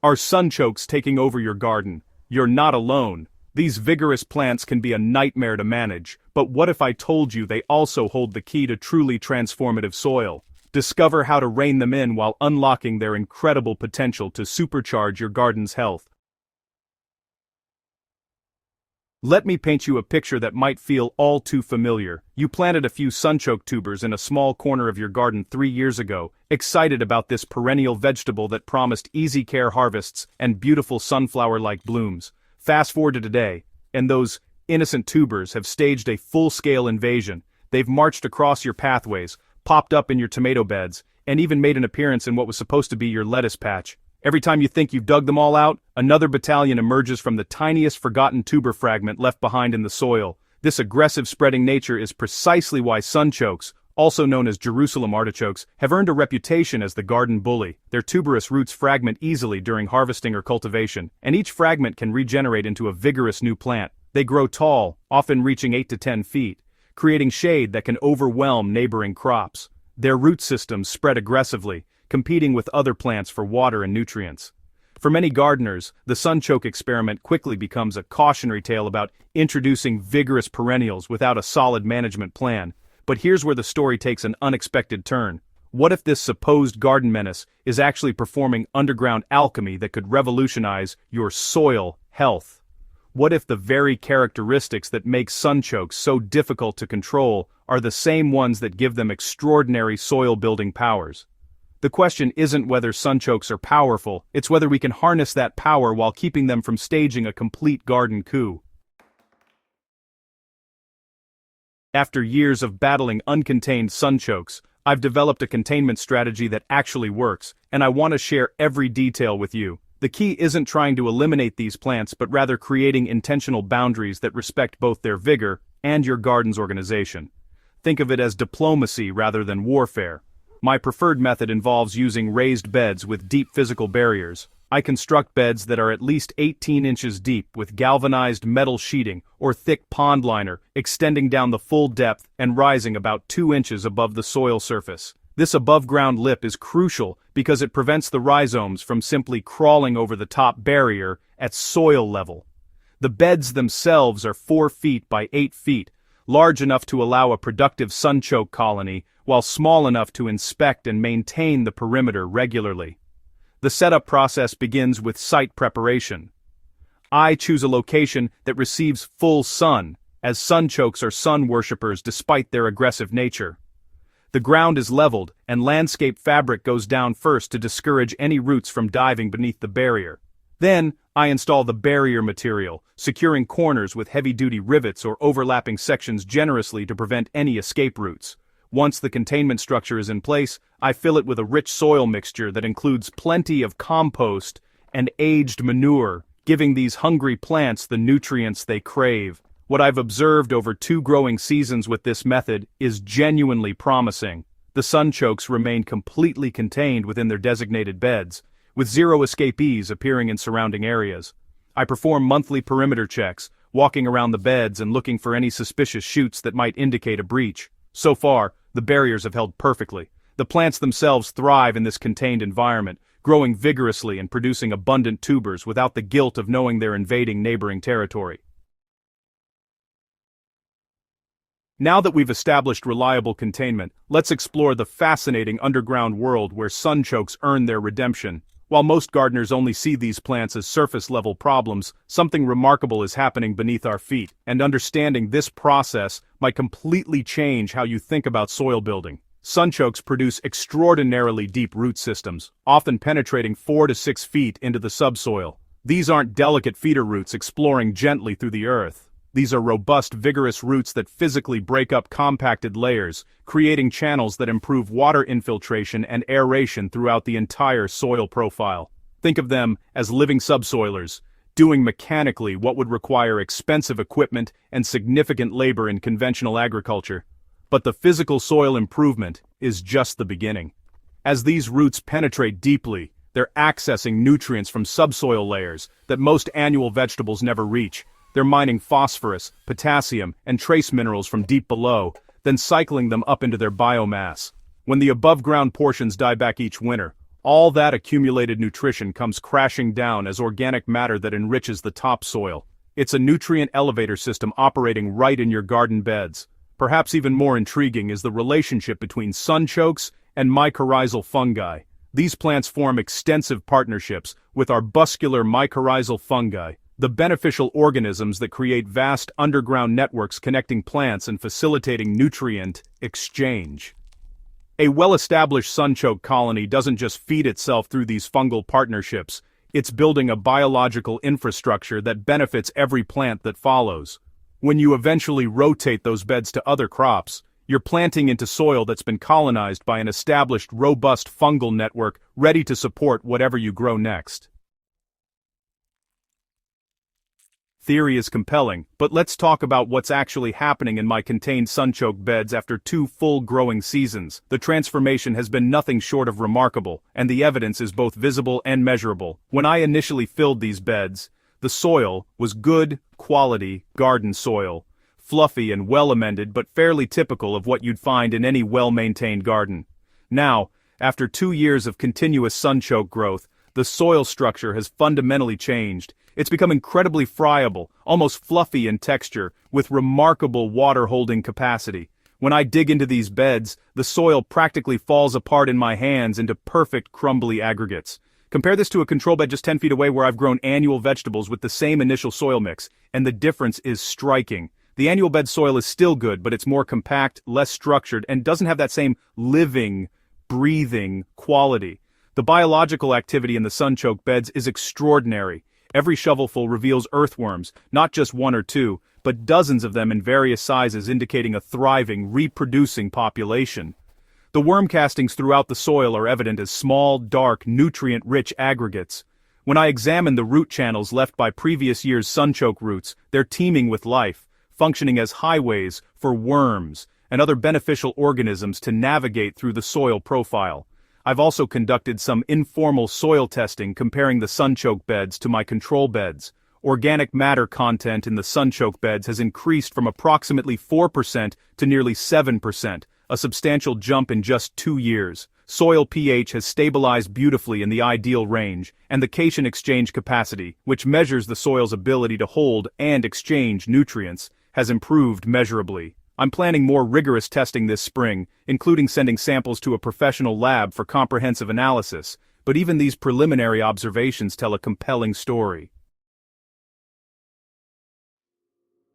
Are sunchokes taking over your garden? You're not alone. These vigorous plants can be a nightmare to manage, but what if I told you they also hold the key to truly transformative soil? Discover how to rein them in while unlocking their incredible potential to supercharge your garden's health. Let me paint you a picture that might feel all too familiar. You planted a few sunchoke tubers in a small corner of your garden 3 years ago, excited about this perennial vegetable that promised easy care harvests and beautiful sunflower-like blooms. Fast forward to today, and those innocent tubers have staged a full-scale invasion. They've marched across your pathways, popped up in your tomato beds, and even made an appearance in what was supposed to be your lettuce patch. Every time you think you've dug them all out, another battalion emerges from the tiniest forgotten tuber fragment left behind in the soil. This aggressive spreading nature is precisely why sunchokes, also known as Jerusalem artichokes, have earned a reputation as the garden bully. Their tuberous roots fragment easily during harvesting or cultivation, and each fragment can regenerate into a vigorous new plant. They grow tall, often reaching 8 to 10 feet, creating shade that can overwhelm neighboring crops. Their root systems spread aggressively, competing with other plants for water and nutrients. For many gardeners, the sunchoke experiment quickly becomes a cautionary tale about introducing vigorous perennials without a solid management plan. But here's where the story takes an unexpected turn. What if this supposed garden menace is actually performing underground alchemy that could revolutionize your soil health? What if the very characteristics that make sunchokes so difficult to control are the same ones that give them extraordinary soil-building powers? The question isn't whether sunchokes are powerful, it's whether we can harness that power while keeping them from staging a complete garden coup. After years of battling uncontained sunchokes, I've developed a containment strategy that actually works, and I want to share every detail with you. The key isn't trying to eliminate these plants but rather creating intentional boundaries that respect both their vigor and your garden's organization. Think of it as diplomacy rather than warfare. My preferred method involves using raised beds with deep physical barriers. I construct beds that are at least 18 inches deep with galvanized metal sheeting or thick pond liner extending down the full depth and rising about 2 inches above the soil surface. This above-ground lip is crucial because it prevents the rhizomes from simply crawling over the top barrier at soil level. The beds themselves are 4 feet by 8 feet, large enough to allow a productive sunchoke colony, while small enough to inspect and maintain the perimeter regularly. The setup process begins with site preparation. I choose a location that receives full sun, as sunchokes are sun worshippers despite their aggressive nature. The ground is leveled, and landscape fabric goes down first to discourage any roots from diving beneath the barrier. Then, I install the barrier material, securing corners with heavy-duty rivets or overlapping sections generously to prevent any escape routes. Once the containment structure is in place, I fill it with a rich soil mixture that includes plenty of compost and aged manure, giving these hungry plants the nutrients they crave. What I've observed over 2 growing seasons with this method is genuinely promising. The sunchokes remain completely contained within their designated beds, with 0 escapees appearing in surrounding areas. I perform monthly perimeter checks, walking around the beds and looking for any suspicious shoots that might indicate a breach. So far, the barriers have held perfectly. The plants themselves thrive in this contained environment, growing vigorously and producing abundant tubers without the guilt of knowing they're invading neighboring territory. Now that we've established reliable containment, let's explore the fascinating underground world where sunchokes earn their redemption. While most gardeners only see these plants as surface-level problems, something remarkable is happening beneath our feet, and understanding this process might completely change how you think about soil building. Sunchokes produce extraordinarily deep root systems, often penetrating 4 to 6 feet into the subsoil. These aren't delicate feeder roots exploring gently through the earth. These are robust, vigorous roots that physically break up compacted layers, creating channels that improve water infiltration and aeration throughout the entire soil profile. Think of them as living subsoilers, doing mechanically what would require expensive equipment and significant labor in conventional agriculture. But the physical soil improvement is just the beginning. As these roots penetrate deeply, they're accessing nutrients from subsoil layers that most annual vegetables never reach. They're mining phosphorus, potassium, and trace minerals from deep below, then cycling them up into their biomass. When the above-ground portions die back each winter, All that accumulated nutrition comes crashing down as organic matter that enriches the topsoil. It's a nutrient elevator system operating right in your garden beds. Perhaps even more intriguing is the relationship between sunchokes and mycorrhizal fungi. These plants form extensive partnerships with arbuscular mycorrhizal fungi, the beneficial organisms that create vast underground networks connecting plants and facilitating nutrient exchange. A well-established sunchoke colony doesn't just feed itself through these fungal partnerships, it's building a biological infrastructure that benefits every plant that follows. When you eventually rotate those beds to other crops, you're planting into soil that's been colonized by an established robust fungal network ready to support whatever you grow next. Theory is compelling, but let's talk about what's actually happening in my contained sunchoke beds after 2 full growing seasons. The transformation has been nothing short of remarkable, and the evidence is both visible and measurable. When I initially filled these beds, the soil was good, quality, garden soil, fluffy and well-amended but fairly typical of what you'd find in any well-maintained garden. Now, after 2 years of continuous sunchoke growth, the soil structure has fundamentally changed. It's become incredibly friable, almost fluffy in texture, with remarkable water-holding capacity. When I dig into these beds, the soil practically falls apart in my hands into perfect crumbly aggregates. Compare this to a control bed just 10 feet away where I've grown annual vegetables with the same initial soil mix, and the difference is striking. The annual bed soil is still good, but it's more compact, less structured, and doesn't have that same living, breathing quality. The biological activity in the sunchoke beds is extraordinary. Every shovelful reveals earthworms, not just 1 or 2, but dozens of them in various sizes indicating a thriving, reproducing population. The worm castings throughout the soil are evident as small, dark, nutrient-rich aggregates. When I examine the root channels left by previous year's sunchoke roots, they're teeming with life, functioning as highways for worms and other beneficial organisms to navigate through the soil profile. I've also conducted some informal soil testing comparing the sunchoke beds to my control beds. Organic matter content in the sunchoke beds has increased from approximately 4% to nearly 7%, a substantial jump in just 2 years. Soil pH has stabilized beautifully in the ideal range, and the cation exchange capacity, which measures the soil's ability to hold and exchange nutrients, has improved measurably. I'm planning more rigorous testing this spring, including sending samples to a professional lab for comprehensive analysis, but even these preliminary observations tell a compelling story.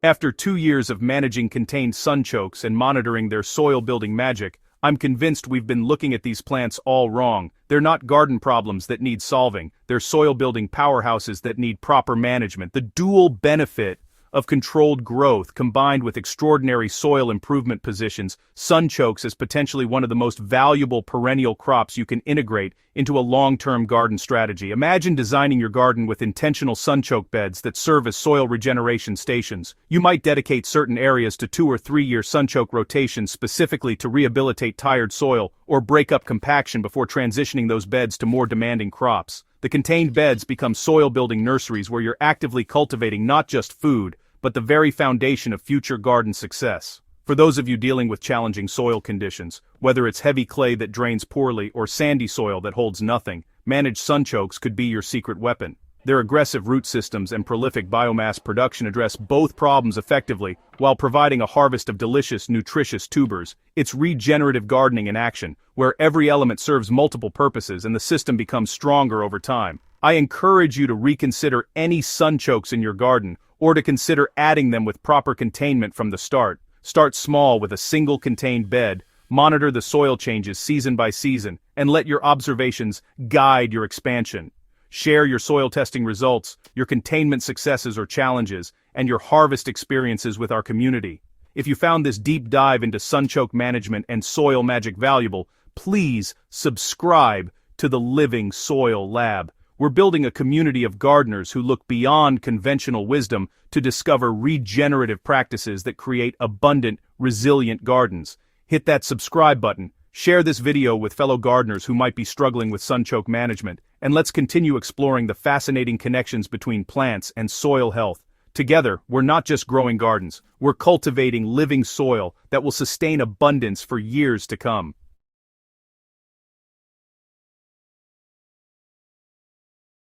After 2 years of managing contained sunchokes and monitoring their soil-building magic, I'm convinced we've been looking at these plants all wrong. They're not garden problems that need solving, they're soil-building powerhouses that need proper management. The dual benefit of controlled growth combined with extraordinary soil improvement positions, sunchokes is potentially one of the most valuable perennial crops you can integrate into a long-term garden strategy. Imagine designing your garden with intentional sunchoke beds that serve as soil regeneration stations. You might dedicate certain areas to 2 or 3 year sunchoke rotations specifically to rehabilitate tired soil or break up compaction before transitioning those beds to more demanding crops. The contained beds become soil-building nurseries where you're actively cultivating not just food, but the very foundation of future garden success. For those of you dealing with challenging soil conditions, whether it's heavy clay that drains poorly or sandy soil that holds nothing, managed sunchokes could be your secret weapon. Their aggressive root systems and prolific biomass production address both problems effectively while providing a harvest of delicious, nutritious tubers. It's regenerative gardening in action, where every element serves multiple purposes and the system becomes stronger over time. I encourage you to reconsider any sunchokes in your garden, or to consider adding them with proper containment from the start. Start small with a single contained bed, monitor the soil changes season by season, and let your observations guide your expansion. Share your soil testing results, your containment successes or challenges, and your harvest experiences with our community. If you found this deep dive into sunchoke management and soil magic valuable, please subscribe to the Living Soil Lab. We're building a community of gardeners who look beyond conventional wisdom to discover regenerative practices that create abundant, resilient gardens. Hit that subscribe button, share this video with fellow gardeners who might be struggling with sunchoke management, and let's continue exploring the fascinating connections between plants and soil health. Together, we're not just growing gardens, we're cultivating living soil that will sustain abundance for years to come.